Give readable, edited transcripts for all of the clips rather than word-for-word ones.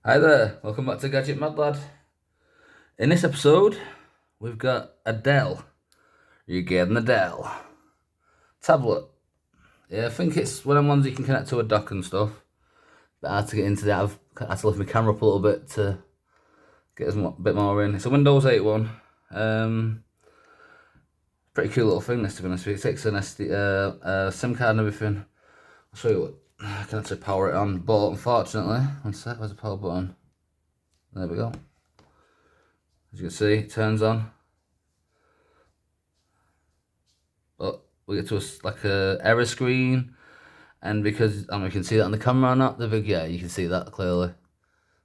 Hi there, welcome back to Gadget Mad Lad. In this episode, we've got a Dell. You're getting the Dell tablet. Yeah, I think it's one of the ones you can connect to a dock and stuff. But I had to get into that. I had to lift my camera up a little bit to get a bit more in. It's a Windows 8 one. Pretty cool little thing, this, to be honest with you. It takes an SD, SIM card and everything. I'll show you what I can actually power it on. But unfortunately, one sec, where's the power button? There we go. As you can see, it turns on. But we get to a error screen, and because I don't know if you can see that on the camera or not, yeah, you can see that clearly.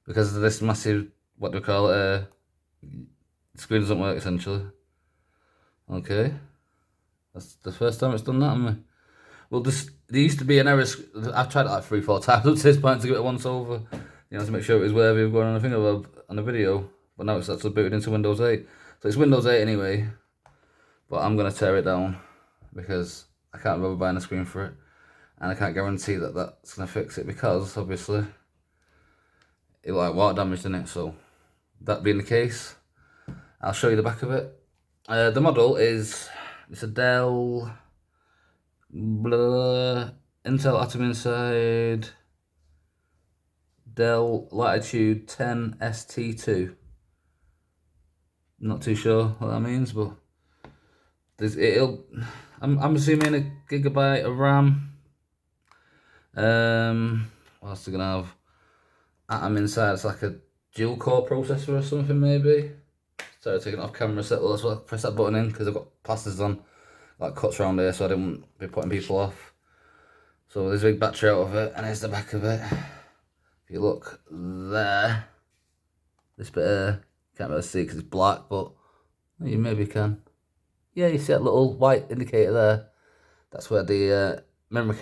Because of this massive, what do we call it, the screen doesn't work essentially. Okay, that's the first time it's done that on me. Well, there used to be an error. I've tried it like 3-4 times up to this point to give it a once over, to make sure it was worthy of going on a thing on a video. But now it's actually booted into Windows 8. So it's Windows 8 anyway. But I'm gonna tear it down because I can't remember buying a screen for it, and I can't guarantee that that's gonna fix it because obviously it like water damaged in it. So that being the case, I'll show you the back of it. The model it's a Dell. Intel Atom inside. Dell Latitude 10 ST2. Not too sure what that means, but I'm assuming a gigabyte of RAM. What else are we gonna have? Atom inside. It's like a dual core processor or something maybe. Sorry, taking it off camera. Set. Well, that's why I press that button in because I've got plasters on, like cuts around here, so I didn't be putting people off. So there's a big battery out of it, and here's the back of it. If you look there, this bit here, can't really see because it's black, but you maybe can. Yeah, you see that little white indicator there? That's where the memory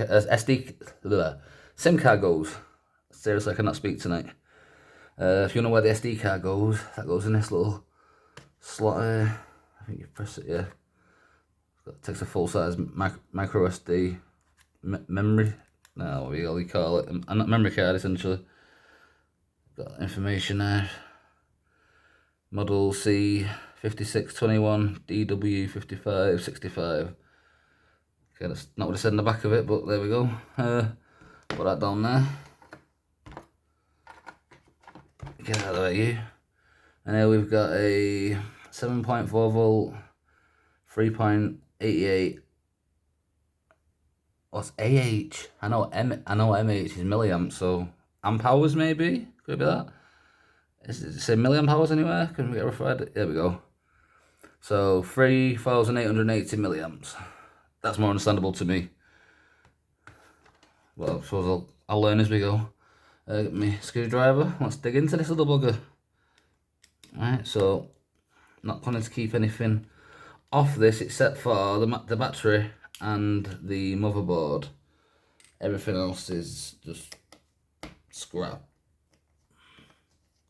SIM card goes. Seriously, I cannot speak tonight. If you know where the SD card goes, that goes in this little slot here. I think you press it, yeah. It takes a full size micro SD memory. No, what do you call it? A memory card essentially. Got information there. Model C5621 DW5565. Okay, that's not what it said in the back of it, but there we go. Put that down there. Get out of the way, you. And here we've got a 7.4 volt, 3.88. What's AH? I know MH is milliamps, so amp hours maybe? Could it be that? Is it say milliamp hours anywhere? Can we get a rough idea? There we go. So 3,880 milliamps. That's more understandable to me. Well, I suppose I'll learn as we go. Get me screwdriver. Let's dig into this little bugger. Alright, so not planning to keep anything off this except for the battery and the motherboard. Everything else is just scrap.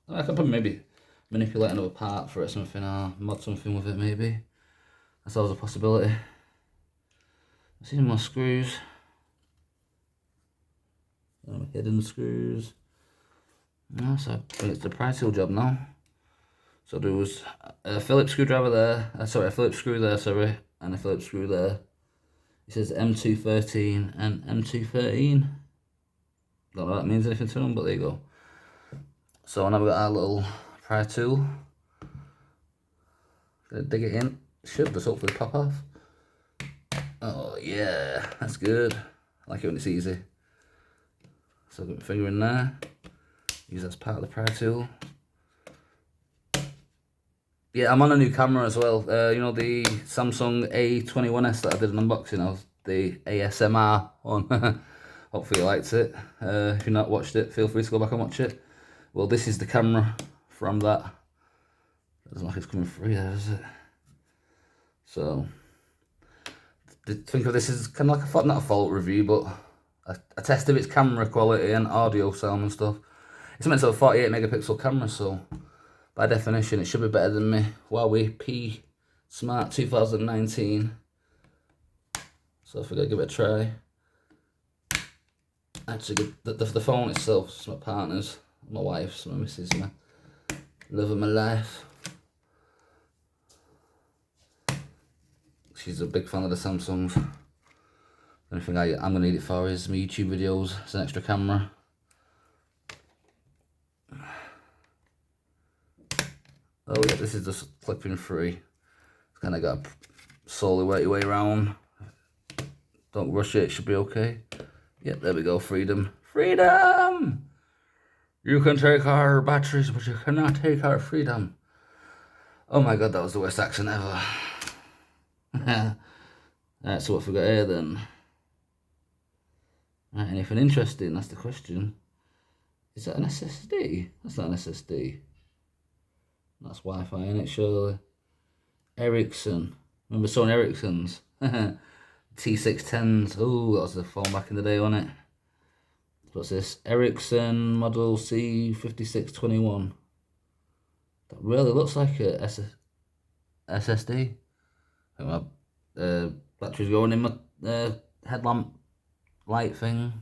I could probably maybe manipulate another part for it, something, or mod something with it maybe. That's always a possibility. I see more screws. Hidden screws. No, so it's the pry tool job now. So there was a Phillips screwdriver there. A Phillips screw there, and a Phillips screw there. It says M213 and M213. Don't know if that means anything to them, but there you go. So now we've got our little pry tool. Gonna dig it in. Should just hopefully pop off. Oh yeah, that's good. I like it when it's easy. So I've got my finger in there. Use that as part of the pry tool. Yeah, I'm on a new camera as well. You know the Samsung A21s that I did an unboxing of, the ASMR one. Hopefully you liked it. If you've not watched it, feel free to go back and watch it. Well, this is the camera from that. Doesn't look like it's coming free there, is it? So, think of this as kind of like not a fault review, but a test of its camera quality and audio sound and stuff. It's meant to have a 48 megapixel camera, so by definition, it should be better than my Huawei P Smart 2019. So if we're going to give it a try. Actually, the phone itself, it's my partner's. My wife's, my missus, my love of my life. She's a big fan of the Samsungs. The only thing I'm going to need it for is my YouTube videos. It's an extra camera. Oh yeah, this is just clipping free. It's kind of got to slowly work your way around. Don't rush it, it should be okay. Yep, there we go, freedom. Freedom! You can take our batteries, but you cannot take our freedom. Oh my god, that was the worst accent ever. Alright, so what have we got here then? Right, anything interesting? That's the question. Is that an SSD? That's not an SSD. That's Wi-Fi in it, surely. Ericsson. Remember Sony Ericssons? T610s. Oh, that was the phone back in the day, wasn't it? What's this? Ericsson model C5621. That really looks like a SSD. I think my battery's going in my headlamp light thing.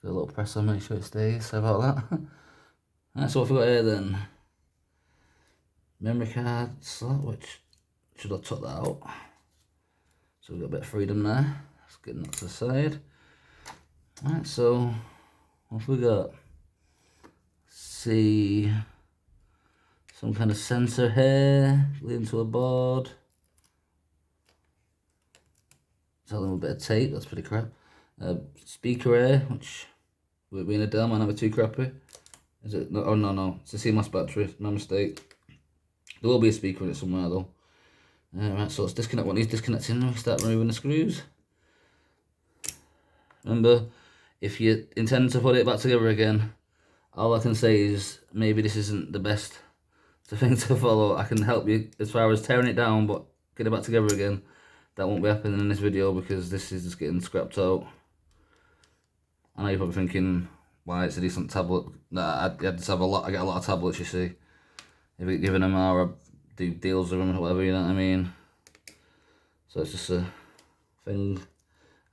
Do a little press on, make sure it stays. Sorry about that. Right, so what have we got here then? Memory card slot, which should have took that out. So we've got a bit of freedom there. Let's get that to the side. Right, so what have we got? See, some kind of sensor here leading to a board. Tell them a bit of tape, that's pretty crap. Speaker here, which with being a Dell might not be too crappy. Is it? No, oh no, it's a CMOS battery, my mistake. There will be a speaker in it somewhere though. Right, so let's disconnect what needs disconnecting. We start removing the screws. Remember, if you intend to put it back together again, all I can say is maybe this isn't the best thing to follow. I can help you as far as tearing it down, but get it back together again, that won't be happening in this video because this is just getting scrapped out. I know you're probably thinking, why it's a decent tablet. Nah, I just have I get a lot of tablets, you see. If you're giving them or I do deals with them or whatever, you know what I mean. So it's just a thing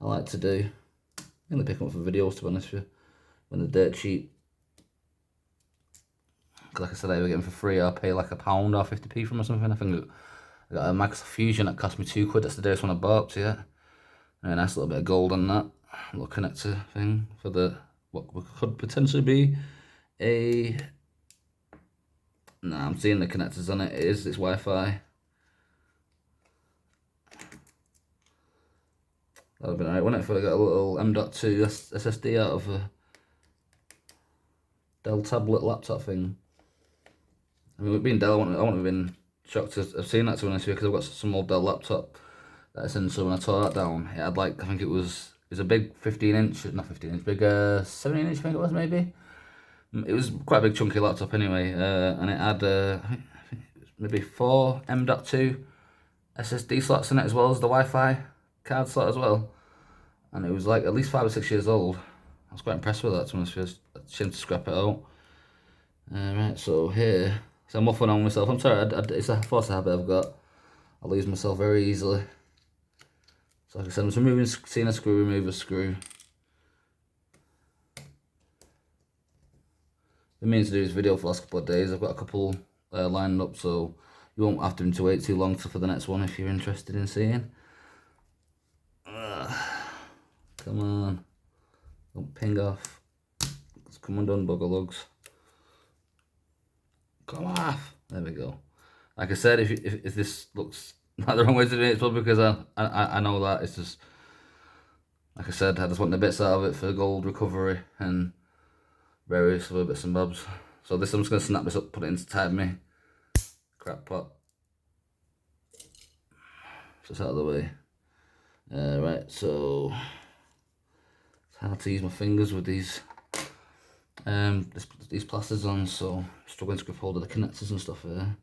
I like to do. I'm going to pick them up for videos, to be honest with you, when they're dirt cheap. Like I said, I ever get them for free, I'll pay like £1 or 50p from or something. I think I got a Max Fusion that cost me £2. That's the first one I bought, so yeah. And a nice little bit of gold on that. Little connector thing for the what could potentially be a. Nah, I'm seeing the connectors on it. It's Wi-Fi. That would have been alright, wouldn't it, if I got a little M.2 SSD out of a Dell tablet laptop thing. I mean, with being Dell, I wouldn't have been shocked to have seen that, to be honest with you, because I've got some old Dell laptop that's in, so when I tore that down, it had like, I think it was a big 15-inch, not 15-inch, big 17-inch, I think it was, maybe. It was quite a big chunky laptop anyway, and it had, I think it was maybe 4 M.2 SSD slots in it, as well as the Wi-Fi card slot as well. And it was like at least 5 or 6 years old. I was quite impressed with that, to be honest with you. Shame to scrap it out. Right, so here, so I'm waffling on myself. I'm sorry, it's a force habit I've got. I lose myself very easily. So like I said, I'm just removing, seeing a screw, remove a screw. I've been meaning to do this video for the last couple of days. I've got a couple lined up, so you won't have to wait too long for the next one if you're interested in seeing. Come on. Don't ping off. Come undone, bugger lugs. Come off. There we go. Like I said, if this looks like the wrong way to do it, it's probably because I know that. It's just, like I said, I just want the bits out of it for gold recovery and various other bits and bobs. So this, I'm just going to snap this up, put it into time me crap pot. So it's out of the way. Right, so it's hard to use my fingers with these plasters on, so I'm struggling to grip hold of the connectors and stuff here.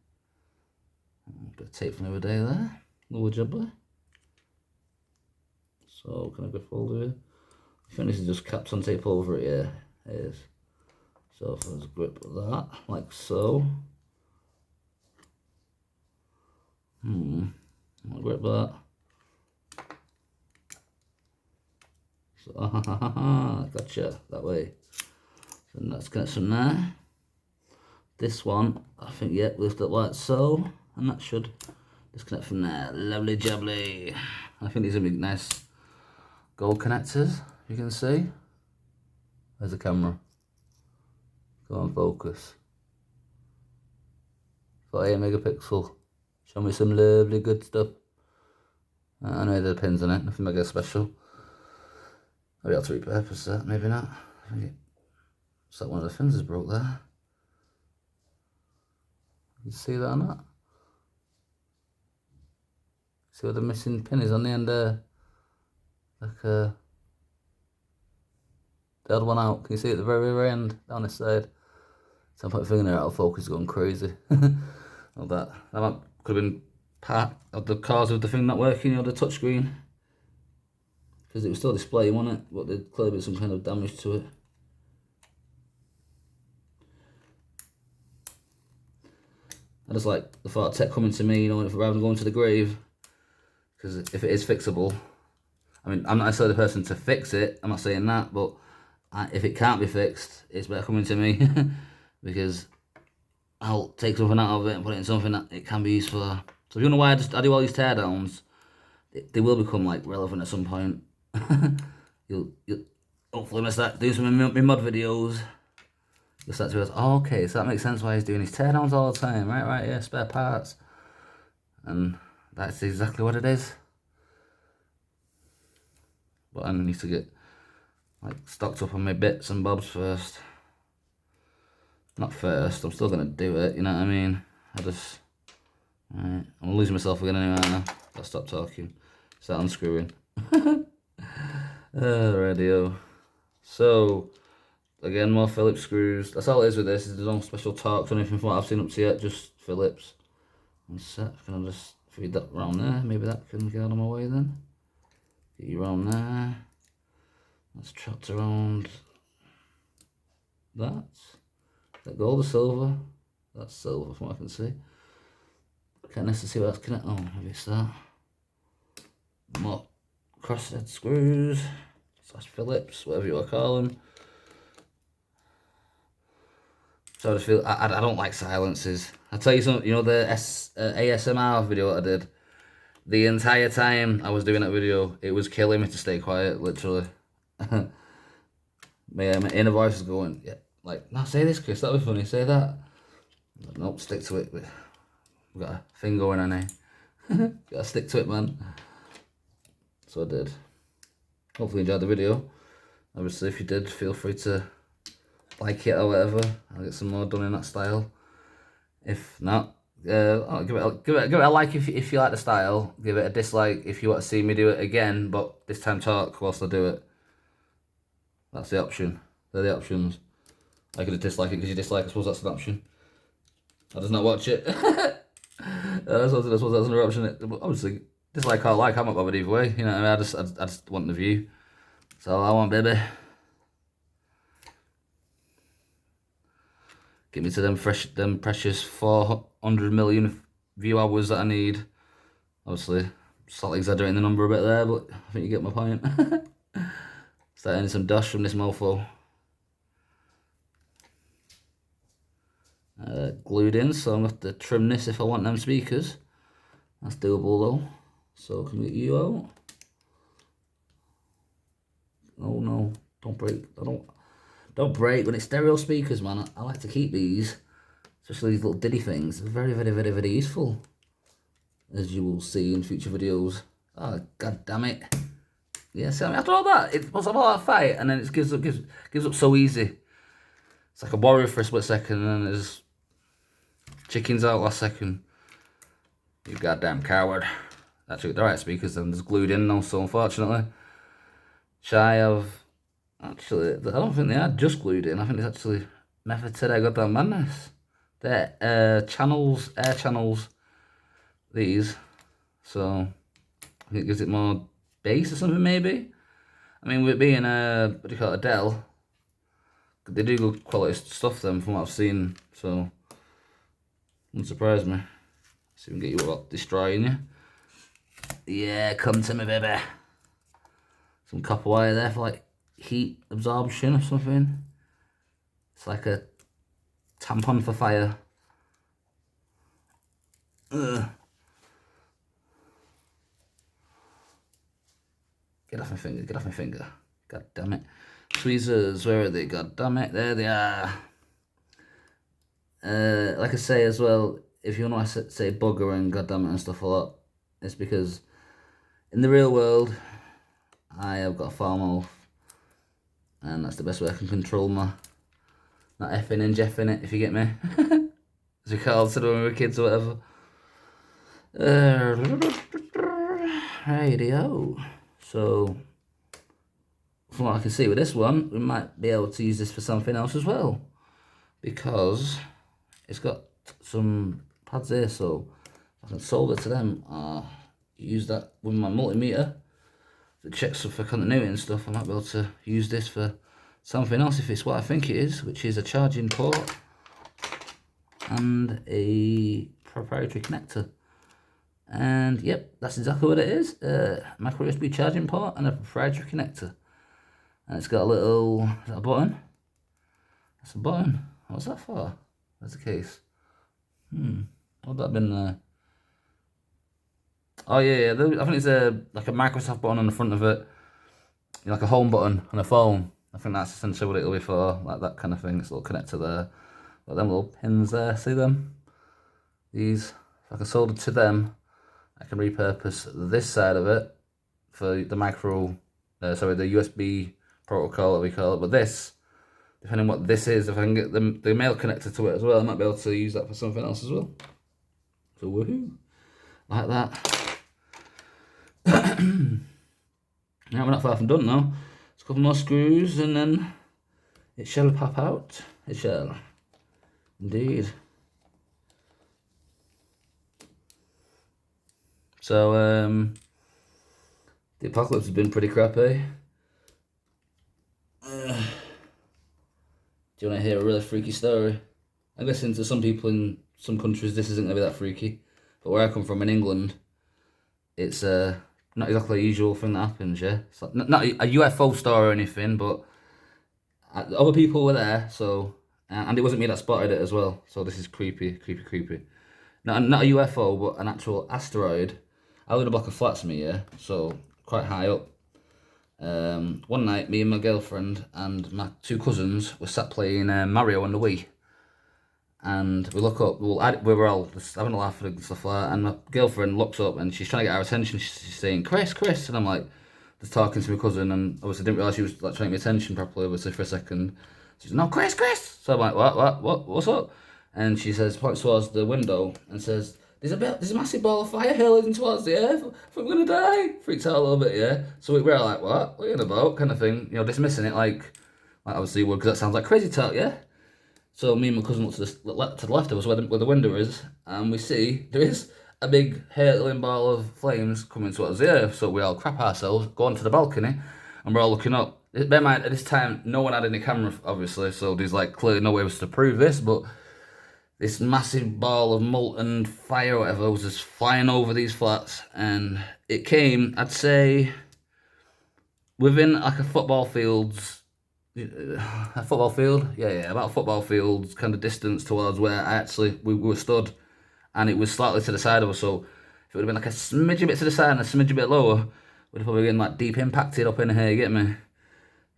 A bit of tape from the other day there, lower jubbly. So can I grip hold of it? I think this is just capped on tape over it, yeah, it is. So if I just grip that, like so. I'll grip that. So, gotcha, that way. Then let's get some there. This one, I think, yeah, lift it like so, and that should disconnect from there. Lovely jubbly. I think these are big, nice gold connectors, you can see. There's the camera. Go on, focus. 48 megapixel. Show me some lovely good stuff. I know the pins on it, nothing mega special. Maybe I'll have to repurpose that, maybe not. I think it's like one of the fins is broke there. You see that or not? See what the missing pin is on the end there? Like the other one out. Can you see it at the very, very end down this side? So I'm putting my finger there out of focus, going crazy. Like that. That could have been part of the cause of the thing not working, you know, the touchscreen. Because it was still displaying, wasn't it? But there'd clearly been some kind of damage to it. I just like the thought of tech coming to me, you know, rather than going to the grave. Because if it is fixable, I mean, I'm not necessarily the person to fix it, I'm not saying that, but if it can't be fixed, it's better coming to me. Because I'll take something out of it and put it in something that it can be used for. So if you wonder why I do all these teardowns, they will become like relevant at some point. you'll hopefully when I start doing some of my mod videos, you'll start to realize, oh, okay, so that makes sense why he's doing his teardowns all the time. Right, yeah, spare parts. And that's exactly what it is. But I need to get like stocked up on my bits and bobs first. Not first, I'm still gonna do it, you know what I mean? Right, I'm losing myself again anyway now. I'll stop talking. Start unscrewing. Radio. So, again, more Phillips screws. That's all it is with this. There's no special torques or anything from what I've seen up to yet, just Phillips. One sec, can I just feed that round there? Maybe that can get out of my way then. Get you round there. That's trapped around that. That gold or silver? That's silver from what I can see. Can't necessarily see what that's connected. Oh, maybe it's that. More crosshead screws, slash Phillips, whatever you want to call them. So I just feel, I don't like silences. I'll tell you something, you know the ASMR video that I did? The entire time I was doing that video, it was killing me to stay quiet, literally. my inner voice is going, yeah, like, no, say this, Chris, that'll be funny, say that. Like, nope, stick to it. We've got a thing going on here. Gotta stick to it, man. So I did. Hopefully you enjoyed the video. Obviously, if you did, feel free to like it or whatever. I'll get some more done in that style. If not, I'll give it a like if you like the style. Give it a dislike if you want to see me do it again, but this time talk whilst I do it. That's the option. They're the options. I could have disliked it because you dislike. I suppose that's an option. I just not watch it. I suppose that's another option. Obviously, dislike or like, I'm not bothered either way. You know what I mean? I just want the view. That's all I want, baby. Get me to them precious 400 million view hours that I need. Obviously, slightly exaggerating the number a bit there, but I think you get my point. Starting some dust from this mofo. Glued in, so I'm going to have to trim this if I want them speakers. That's doable though. So can we get you out? Oh no, don't break. Don't break when it's stereo speakers, man. I like to keep these, especially these little diddy things. They're very, very, very, very useful, as you will see in future videos. Oh, god damn it. Yeah, see, I mean, after all that, it puts up all that fight, and then it gives up so easy. It's like a warrior for a split second, and then there's chickens out last second. You goddamn coward. Actually, the right speakers then there's glued in now, so unfortunately. Shy of, actually, I don't think they are just glued in. I think it's actually method to their goddamn madness. They're air channels, these. So, I think it gives it more bass or something maybe. I mean, with it being what do you call it, Dell, they do good quality stuff then from what I've seen, so wouldn't surprise me. See if we can get you without destroying you. Yeah, come to me, baby. Some copper wire there for like heat absorption or something. It's like a tampon for fire. Ugh. Get off my finger, get off my finger. God damn it. Tweezers, where are they? God damn it, there they are. Like I say as well, if you want to say bugger and goddamn it and stuff a lot, it's because in the real world, I have got a foul mouth. And that's the best way I can control my not effing and jeffing it, if you get me. As we called it when we were kids or whatever. Radio. So, from what I can see with this one, we might be able to use this for something else as well. Because it's got some pads here, so I can solder it to them. Use that with my multimeter. If it checks for continuity and stuff, I might be able to use this for something else if it's what I think it is, which is a charging port and a proprietary connector. And yep, that's exactly what it is. Micro USB charging port and a proprietary connector. And it's got a little, is that a button? That's a button. What's that for? That's the case. What would that have been there? Oh yeah, I think it's like a Microsoft button on the front of it. You know, like a home button on a phone. I think that's essentially what it'll be for, like that kind of thing. It's a little connector there. Got them little pins there, see them? These, if I can solder to them, I can repurpose this side of it for the the USB protocol that we call it. But this, depending on what this is, if I can get the male connector to it as well, I might be able to use that for something else as well. So woohoo, like that. Now we're not far from done now. Just a couple more screws and then it shall pop out. It shall, indeed. So the apocalypse has been pretty crappy. Do you want to hear a really freaky story? I'm guessing to some people in some countries this isn't going to be that freaky, but where I come from in England, it's not exactly a usual thing that happens, yeah? It's like, not a UFO story or anything, but other people were there, so, and it wasn't me that spotted it as well, so this is creepy. Not a UFO, but an actual asteroid. I live in a block of flats, yeah, so quite high up. One night, me and my girlfriend and my two cousins were sat playing Mario on the Wii. And we look up, we were all just having a laugh and stuff like that, and my girlfriend looks up and she's trying to get our attention. She's saying, Chris, and I'm like, just talking to my cousin, and obviously didn't realise she was like trying to get my attention properly, obviously, for a second. She's no, Chris! So I'm like, what's up? And she says, points towards the window and says, there's a massive ball of fire hurling towards the earth. I think we're gonna die. Freaks out a little bit, yeah. So we're like, what are you on about? Kind of thing, you know, dismissing it like obviously would, because that sounds like crazy talk, yeah. So me and my cousin look to the left of us where the window is, and we see there is a big hurtling ball of flames coming towards the earth. So we all crap ourselves, go onto the balcony, and we're all looking up. Bear in mind, at this time, no one had any camera, obviously, so there's like clearly no way for us to prove this, but this massive ball of molten fire or whatever was just flying over these flats, and it came, I'd say, within like a football field's a football field, yeah, about a football field's kind of distance towards where we were stood, and it was slightly to the side of us. So if it would have been like a smidge bit to the side and a smidge bit lower, we'd have probably been like deep impacted up in here. You get me?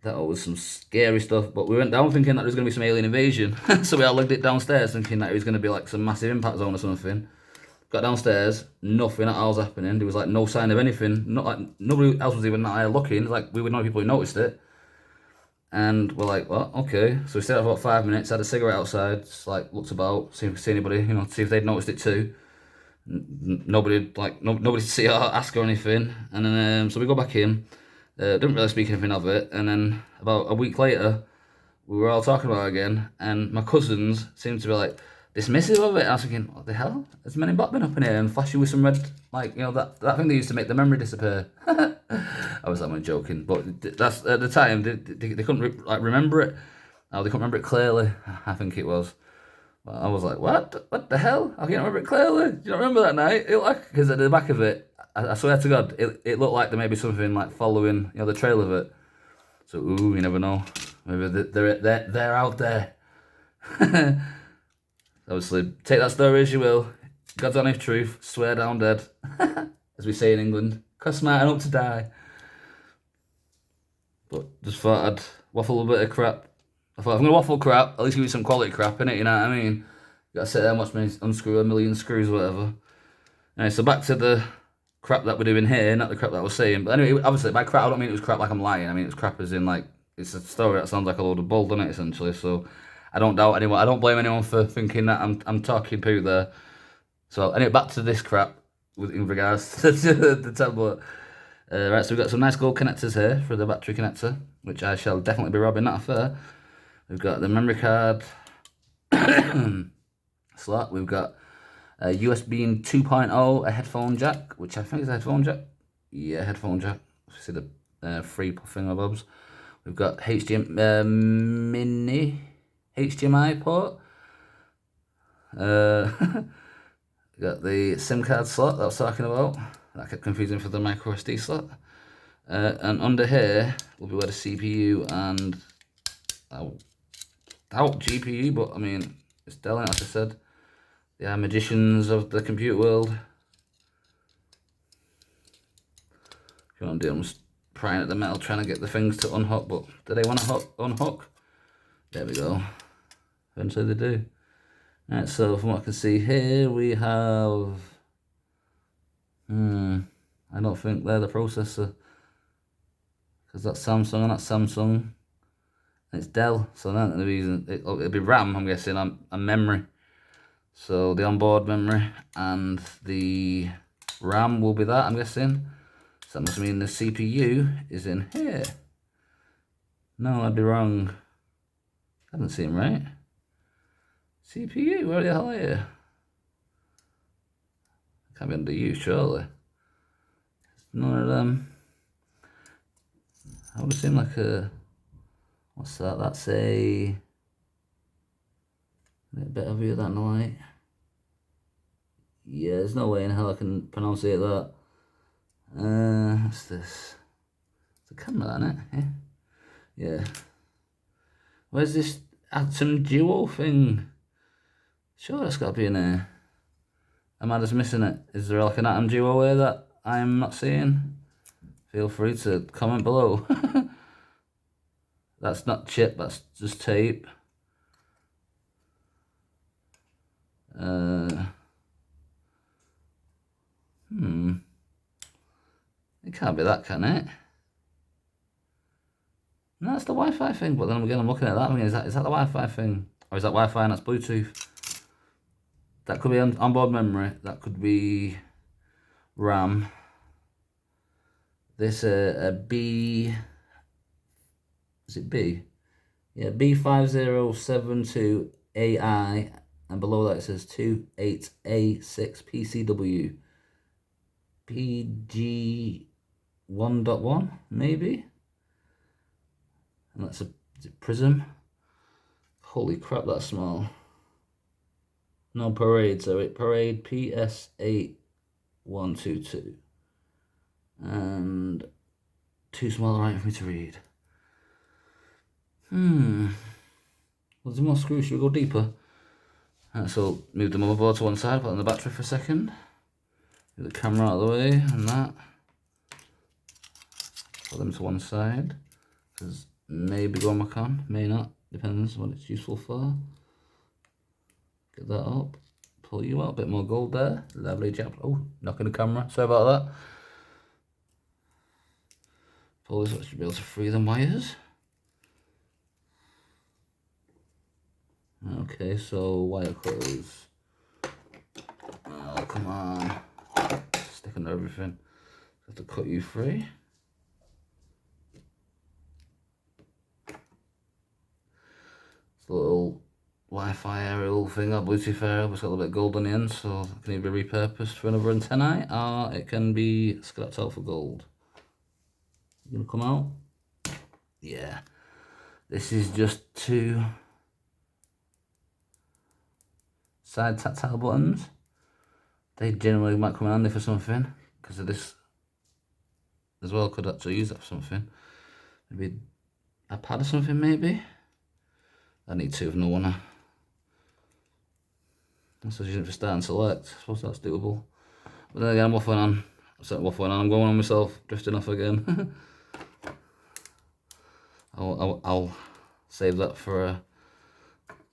That was some scary stuff. But we went down thinking that there was going to be some alien invasion, so we all lugged it downstairs thinking that it was going to be like some massive impact zone or something. Got downstairs, nothing at all was happening. There was like no sign of anything. Not like nobody else was even there looking. Like we were not people who noticed it. And we're like, well, okay. So we stayed out for about 5 minutes, had a cigarette outside, just like looked about, see if we see anybody, you know, see if they'd noticed it too. Nobody to see or ask or anything. And then so we go back in, didn't really speak anything of it. And then about a week later, we were all talking about it again, and my cousins seemed to be like dismissive of it. And I was thinking, what the hell? Has Men in Black been up in here and flashed you with some red, like, you know, that thing they used to make the memory disappear? I was like, I'm joking, but that's at the time they couldn't remember it. Oh, they couldn't remember it clearly. I think it was. But I was like, what the hell? I can't remember it clearly. Do you not remember that night? Because at the back of it, I swear to God, it looked like there may be something like following, you know, the trail of it. So ooh, you never know. Maybe they're out there. Obviously, take that story as you will. God's honest truth, swear down dead. As we say in England, cross smart and up to die. But just thought I'd waffle a bit of crap. I thought, if I'm going to waffle crap, at least give you some quality crap, innit? You know what I mean? You gotta sit there and watch me unscrew a million screws or whatever. Anyway, so back to the crap that we're doing here, not the crap that I was saying. But anyway, obviously, by crap, I don't mean it was crap like I'm lying. I mean, it was crap as in, like, it's a story that sounds like a load of bull, doesn't it, essentially? So I don't doubt anyone. I don't blame anyone for thinking that I'm talking poo there. So anyway, back to this crap in regards to the tablet. Right, so we've got some nice gold connectors here for the battery connector, which I shall definitely be robbing that affair. We've got the memory card slot. We've got a USB 2.0, a headphone jack, which I think is a headphone jack. Yeah, headphone jack. See the three thingamabobs. We've got mini HDMI port. Got the SIM card slot that I was talking about. That kept confusing for the micro SD slot. And under here will be where the CPU and GPU, but I mean, it's Dell, like I said. They are magicians of the computer world. If you want to do, I'm just prying at the metal, trying to get the things to unhook, but do they want to unhook? There we go. Eventually they do. Right, so from what I can see here, we have... I don't think they're the processor. Because that's Samsung and that's Samsung. And it's Dell, so that's the reason. It'll be RAM, I'm guessing, and memory. So the onboard memory and the RAM will be that, I'm guessing. So that must mean the CPU is in here. No, I'd be wrong. I doesn't seem right. CPU, where the hell are you? Can't be under you, surely. None of them. I would seem like a... What's that? That's a bit heavier than the light. Yeah, there's no way in hell I can pronounce it that. What's this? It's a camera, isn't it? Yeah. Where's this Atom Duo thing? Sure, it's got to be in there. Am I just missing it? Is there like an Atom Duo here that I'm not seeing? Feel free to comment below. That's not chip, that's just tape. It can't be that, can it? No, it's the Wi-Fi thing, but then again, I'm looking at that. I mean, is that the Wi-Fi thing? Or is that Wi-Fi and that's Bluetooth? That could be onboard memory. That could be RAM. This a B... Is it B? Yeah, B5072AI, and below that it says 28A6 PCW. PG 1.1, maybe? And that's is it Prism? Holy crap, that's small. No, Parade, sorry. Parade PS8122. And too small to write for me to read. Well, there's more screws. Should we go deeper? So move the motherboard to one side, put on the battery for a second. Move the camera out of the way, and that. Put them to one side. Because maybe go back on, may not. Depends what it's useful for. Get that up. Pull you out. A bit more gold there. Lovely job. Oh, knocking the camera. Sorry about that. Pull this up, should be able to free the wires. Okay, so wire cutters. Oh, come on. Stick under everything. Have to cut you free. It's a little Wi-Fi aerial thing, or Bluetooth aerial, it's got a little bit of gold on the end, so it can either be repurposed for another antennae, or it can be scrapped out for gold. You gonna come out? Yeah. This is just two side tactile buttons. They generally might come in handy for something because of this as well. Could actually use that for something. Maybe a pad or something, maybe. I need two of no one. That's using it for start and select. I suppose that's doable. But then again, I'm waffling on. I'm going on myself, drifting off again. I'll save that for.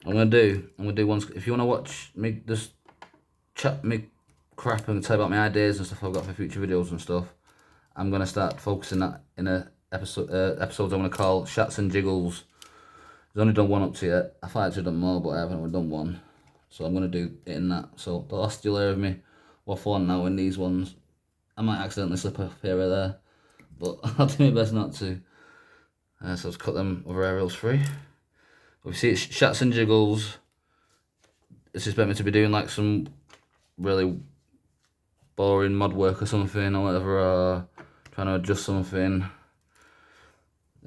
I'm gonna do one. If you wanna watch me just chat me crap and tell about my ideas and stuff I've got for future videos and stuff, I'm gonna start focusing that in a episodes I'm gonna call Shats and Jiggles. I've only done one up to yet. I thought I'd done more, but I haven't done one. So I'm gonna do it in that. So the last you'll hear of me waffle on now in these ones. I might accidentally slip up here or there, but I'll do my best not to. So let's cut them other aerials free. Obviously it's Shats and Jiggles. It's expect me to be doing like some really boring mod work or something or whatever, or trying to adjust something.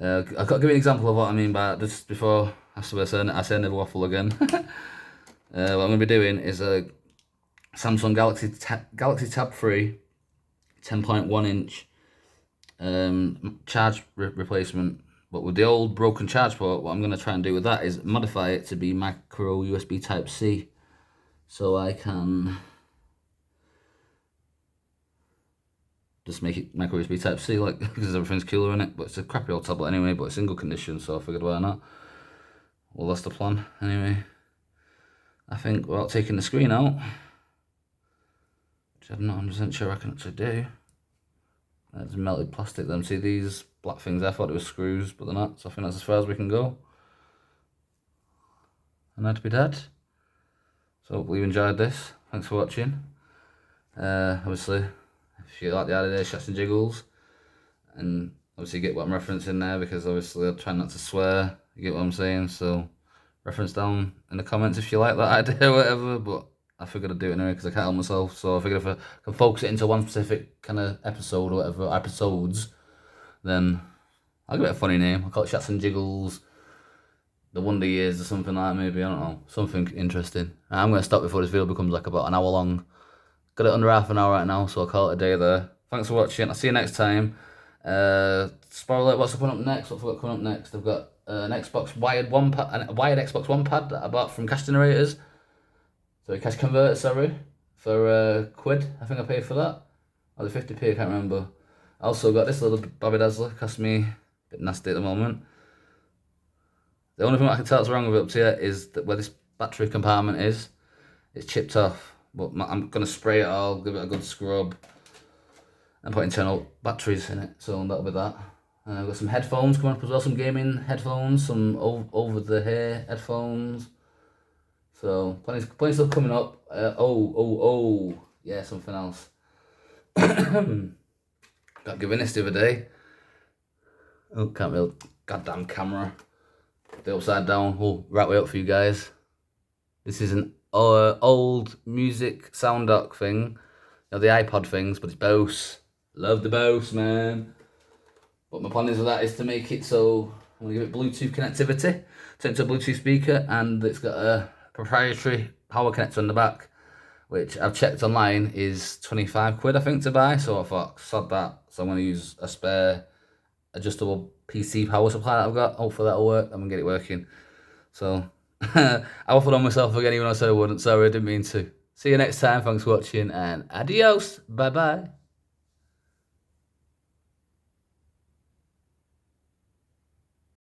I've got to give you an example of what I mean by just before I say never waffle again. What I'm going to be doing is a Samsung Galaxy Tab 3 10.1 inch charge replacement. But with the old broken charge port, what I'm going to try and do with that is modify it to be micro USB Type-C. So I can just make it micro USB Type-C, like, because everything's cooler in it. But it's a crappy old tablet anyway, but it's in good condition, so I figured why not. Well, that's the plan anyway. I think without taking the screen out, which I'm not 100% sure I can actually do. That's melted plastic then. See these black things? I thought it was screws, but they're not. So I think that's as far as we can go. And that'd be dead. So hopefully you enjoyed this. Thanks for watching. Obviously, if you like the idea, Shats and Jiggles, and obviously you get what I'm referencing there, because obviously I try not to swear. You get what I'm saying? So reference down in the comments if you like that idea or whatever. But I figured I'd do it anyway because I can't help myself. So I figured if I can focus it into one specific kind of episode or whatever, episodes, then I'll give it a funny name. I'll call it Shats and Jiggles, The Wonder Years or something like that, maybe. I don't know. Something interesting. I'm going to stop before this video becomes like about an hour long. Got it under half an hour right now, so I'll call it a day there. Thanks for watching. I'll see you next time. Spoiler alert, what's coming up next? What have I got coming up next? I've got an Xbox wired Xbox One pad that I bought from Cash Generators. So Cash Converter, sorry, for £1. I think I paid for that. Or the 50p, I can't remember. I also got this little Bobby Dazzler, cost me a bit nasty at the moment. The only thing I can tell that's wrong with it up to here is that where this battery compartment is, it's chipped off. But I'm going to spray it all, give it a good scrub, and put internal batteries in it, so that'll be that. I've got some headphones coming up as well, some gaming headphones, some over-the-ear headphones. So, plenty of stuff coming up. Yeah, something else. Got given this the other day. Oh, can't real goddamn camera. The upside down. Oh, right way up for you guys. This is an old music sound dock thing. You know, the iPod things, but it's Bose. Love the Bose, man. But my plan is with that is to make it so I'm going to give it Bluetooth connectivity. Turn it to a Bluetooth speaker, and it's got a proprietary power connector on the back, which I've checked online is £25 I think to buy. So I thought, sod that. So I'm going to use a spare adjustable PC power supply that I've got. Hopefully that'll work. I'm going to get it working. So I waffled on myself again even though I said I wouldn't. Sorry, I didn't mean to. See you next time. Thanks for watching and adios. Bye bye.